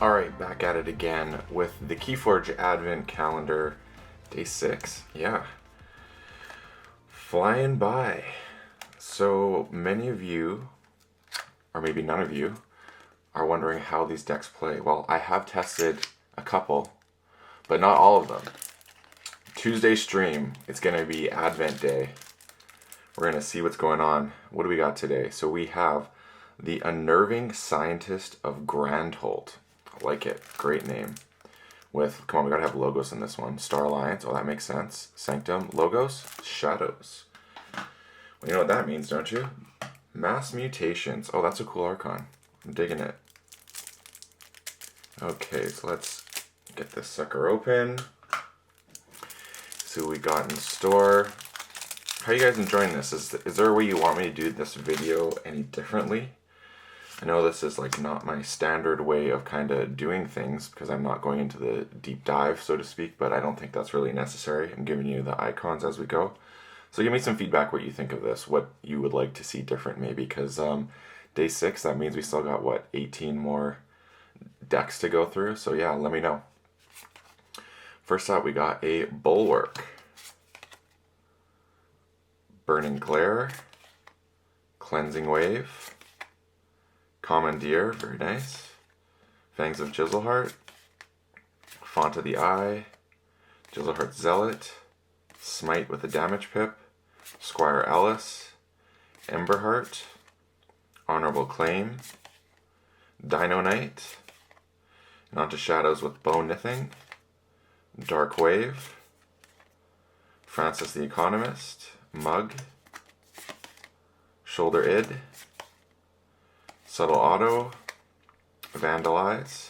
Alright, back at it again with the KeyForge Advent Calendar, Day 6. Yeah. Flying by. So many of you, or maybe none of you, are wondering how these decks play. Well, I have tested a couple, but not all of them. Tuesday stream, it's going to be Advent Day. We're going to see what's going on. What do we got today? So we have the Unnerving Scientist of Grandholt. I like it. Great name. With, come on, we gotta have logos in this one. Star Alliance, oh, that makes sense. Sanctum, logos, shadows. Well, you know what that means, don't you? Mass Mutations. Oh, that's a cool Archon. I'm digging it. Okay, so let's get this sucker open. See what we got in store. How are you guys enjoying this? Is there a way you want me to do this video any differently? I know this is like not my standard way of kind of doing things because I'm not going into the deep dive, so to speak, but I don't think that's really necessary. I'm giving you the icons as we go. So give me some feedback what you think of this, what you would like to see different maybe, because Day 6, that means we still got, what, 18 more decks to go through? So yeah, let me know. First up, we got a Bulwark. Burning Glare. Cleansing Wave. Commandeer, very nice. Fangs of Chiselheart. Font of the Eye. Chiselheart Zealot. Smite with a damage pip. Squire Ellis. Emberheart. Honorable Claim. Dino Knight. And onto Shadows with Bone Nithing. Dark Wave. Francis the Economist. Mug. Shoulder Id. Subtle Auto, Vandalize,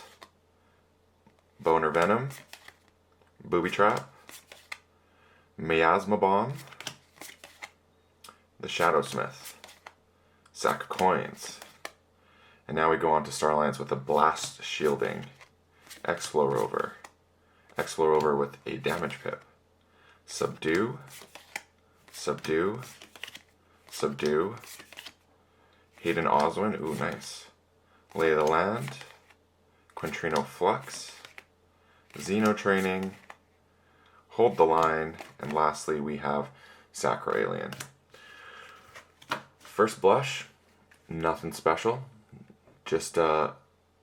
Boner Venom, Booby Trap, Miasma Bomb, the Shadowsmith, Sack of Coins, and now we go on to Star Alliance with a Blast Shielding, Explorer with a Damage Pip, Subdue, Subdue, Subdue, Hayden Oswin, ooh, nice. Lay of the Land, Quintrino Flux, Xeno Training, Hold the Line, and lastly we have Sacro Alien. First blush, nothing special, just a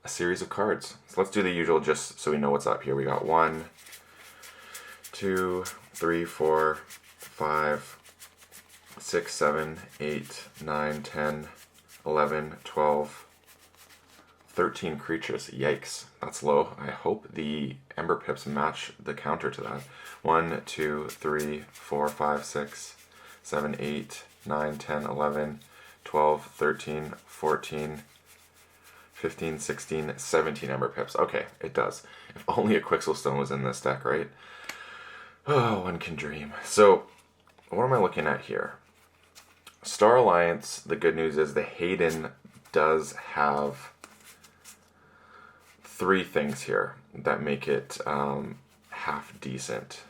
series of cards. So let's do the usual just so we know what's up here. We got 1, 2, 3, 4, 5, 6, 7, 8, 9, 10, 11, 12, 13 creatures. Yikes, that's low. I hope the Ember Pips match the counter to that. 1, 2, 3, 4, 5, 6, 7, 8, 9, 10, 11, 12, 13, 14, 15, 16, 17 Ember Pips. Okay, it does. If only a Quixelstone was in this deck, right? Oh, one can dream. So, what am I looking at here? Star Alliance, the good news is the Hayden does have 3 things here that make it half decent.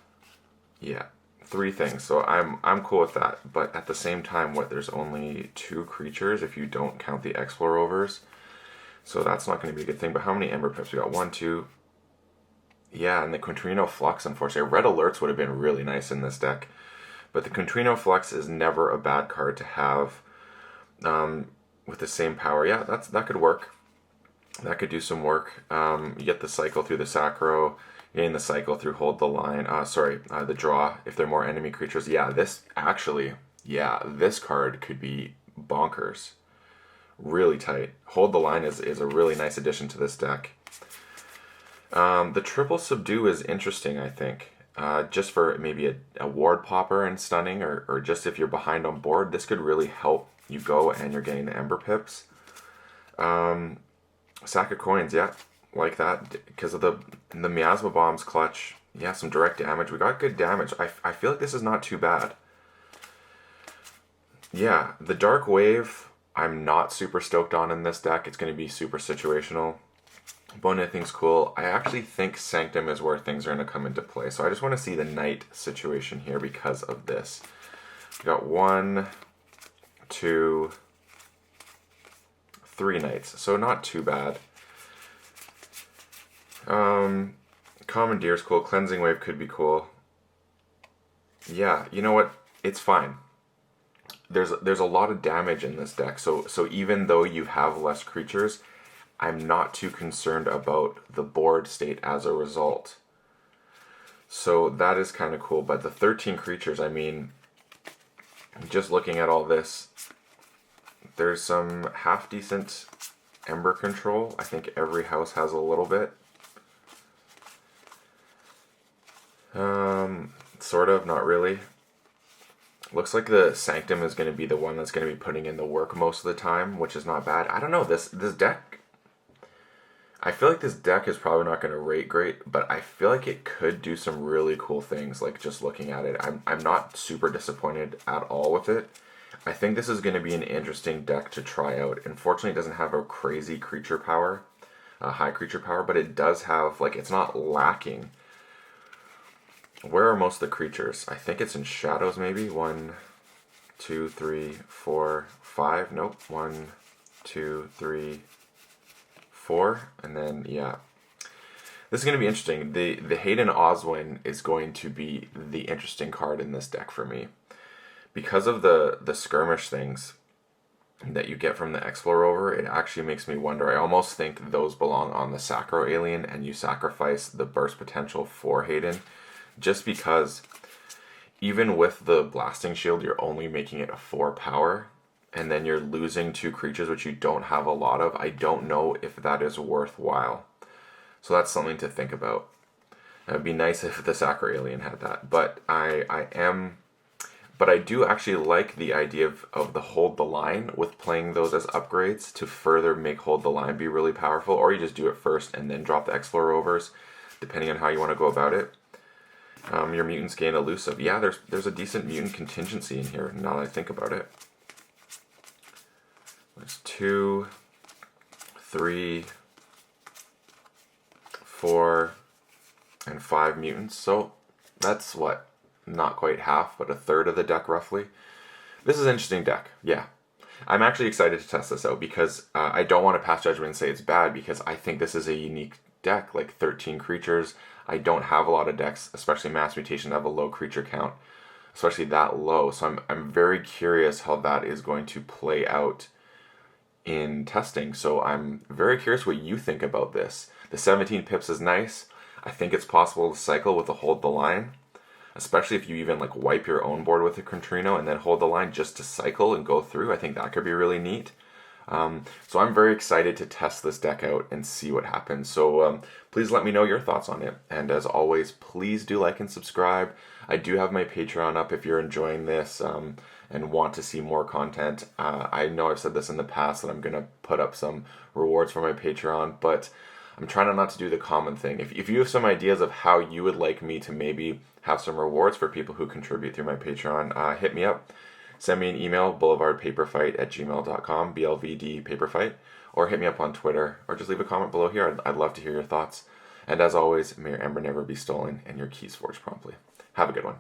Yeah, 3 things. So I'm cool with that. But at the same time, there's only 2 creatures if you don't count the Explorovers. So that's not going to be a good thing. But how many Ember Pips? We got 1, 2. Yeah, and the Quintrino Flux, unfortunately. Red Alerts would have been really nice in this deck. But the Quintrino Flux is never a bad card to have with the same power. Yeah, that could work. That could do some work. You get the cycle through the Sacro, getting the cycle through Hold the Line. The draw, if they're more enemy creatures. Yeah, this card could be bonkers. Really tight. Hold the Line is a really nice addition to this deck. The triple Subdue is interesting, I think. Just for maybe a ward popper and stunning, or just if you're behind on board, this could really help you go and you're getting the Ember Pips. Sack of Coins, yeah, like that, because of the Miasma Bombs clutch. Yeah, some direct damage. We got good damage. I feel like this is not too bad. Yeah, the Dark Wave, I'm not super stoked on in this deck. It's going to be super situational. Bone Nithing's cool. I actually think Sanctum is where things are going to come into play. So I just want to see the Knight situation here because of this. We got 1, 2, 3 Knights. So not too bad. Commandeer's cool. Cleansing Wave could be cool. Yeah, you know what? It's fine. There's a lot of damage in this deck, so even though you have less creatures, I'm not too concerned about the board state as a result. So that is kind of cool. But the 13 creatures, I mean, just looking at all this, there's some half decent Ember control. I think every house has a little bit. Sort of, not really. Looks like the Sanctum is going to be the one that's going to be putting in the work most of the time, which is not bad. I don't know, this deck, I feel like this deck is probably not going to rate great, but I feel like it could do some really cool things, like just looking at it. I'm not super disappointed at all with it. I think this is going to be an interesting deck to try out. Unfortunately, it doesn't have a crazy creature power, high creature power, but it does have, like, it's not lacking. Where are most of the creatures? I think it's in shadows, maybe. 1, 2, 3, 4, 5. Nope. 1, 2, 3, 4. And then, yeah. This is going to be interesting. The Hayden Oswin is going to be the interesting card in this deck for me. Because of the skirmish things that you get from the Explorer Rover, it actually makes me wonder. I almost think those belong on the Sacro Alien, and you sacrifice the burst potential for Hayden. Just because even with the blasting shield, you're only making it a 4 power, and then you're losing 2 creatures which you don't have a lot of. I don't know if that is worthwhile. So that's something to think about. It would be nice if the Sacro Alien had that. But I do actually like the idea of the Hold the Line with playing those as upgrades to further make Hold the Line be really powerful, or you just do it first and then drop the Explorer Rovers, depending on how you want to go about it. Your mutants gain elusive. Yeah, there's a decent mutant contingency in here, now that I think about it. There's 2, 3, 4, and 5 mutants. So that's what? Not quite half, but a third of the deck roughly. This is an interesting deck, yeah. I'm actually excited to test this out because I don't want to pass judgment and say it's bad, because I think this is a unique deck, like 13 creatures. I don't have a lot of decks, especially Mass Mutation, that have a low creature count, especially that low. So I'm very curious how that is going to play out in testing. So I'm very curious what you think about this. The 17 pips is nice. I think it's possible to cycle with a Hold the Line, especially if you even like wipe your own board with a Contrino and then Hold the Line just to cycle and go through. I think that could be really neat. So I'm very excited to test this deck out and see what happens. So please let me know your thoughts on it. And as always, please do like and subscribe. I do have my Patreon up if you're enjoying this and want to see more content. I know I've said this in the past that I'm going to put up some rewards for my Patreon, but I'm trying not to do the common thing. If you have some ideas of how you would like me to maybe have some rewards for people who contribute through my Patreon, hit me up. Send me an email, boulevardpaperfight@gmail.com, BLVD Paperfight, or hit me up on Twitter, or just leave a comment below here. I'd love to hear your thoughts. And as always, may your Ember never be stolen and your keys forged promptly. Have a good one.